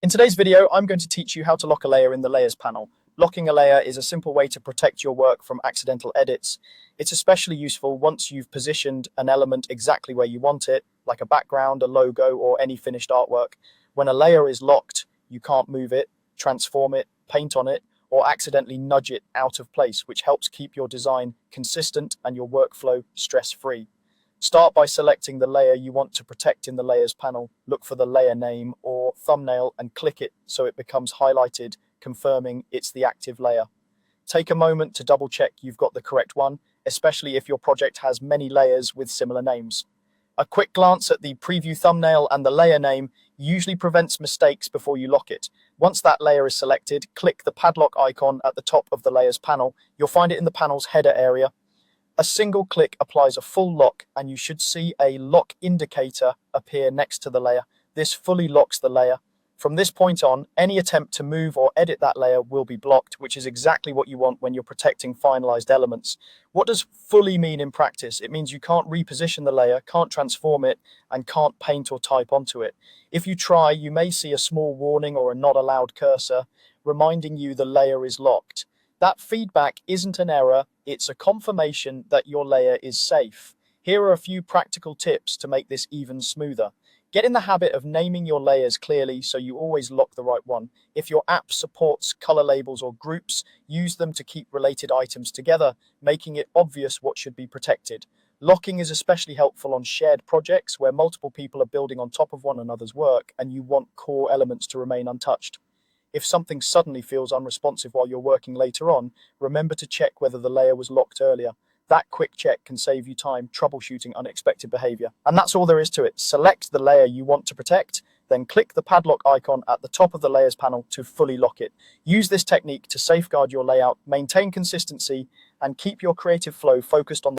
In today's video, I'm going to teach you how to lock a layer in the Layers panel. Locking a layer is a simple way to protect your work from accidental edits. It's especially useful once you've positioned an element exactly where you want it, like a background, a logo, or any finished artwork. When a layer is locked, you can't move it, transform it, paint on it, or accidentally nudge it out of place, which helps keep your design consistent and your workflow stress-free. Start by selecting the layer you want to protect in the Layers panel. Look for the layer name or thumbnail and click it so it becomes highlighted, confirming it's the active layer. Take a moment to double check you've got the correct one, especially if your project has many layers with similar names. A quick glance at the preview thumbnail and the layer name usually prevents mistakes before you lock it. Once that layer is selected, click the padlock icon at the top of the Layers panel. You'll find it in the panel's header area. A single click applies a full lock, and you should see a lock indicator appear next to the layer. This fully locks the layer. From this point on, any attempt to move or edit that layer will be blocked, which is exactly what you want when you're protecting finalized elements. What does fully mean in practice? It means you can't reposition the layer, can't transform it, and can't paint or type onto it. If you try, you may see a small warning or a not allowed cursor reminding you the layer is locked. That feedback isn't an error, it's a confirmation that your layer is safe. Here are a few practical tips to make this even smoother. Get in the habit of naming your layers clearly so you always lock the right one. If your app supports color labels or groups, use them to keep related items together, making it obvious what should be protected. Locking is especially helpful on shared projects where multiple people are building on top of one another's work and you want core elements to remain untouched. If something suddenly feels unresponsive while you're working later on, remember to check whether the layer was locked earlier. That quick check can save you time troubleshooting unexpected behavior. And that's all there is to it. Select the layer you want to protect, then click the padlock icon at the top of the Layers panel to fully lock it. Use this technique to safeguard your layout, maintain consistency, and keep your creative flow focused on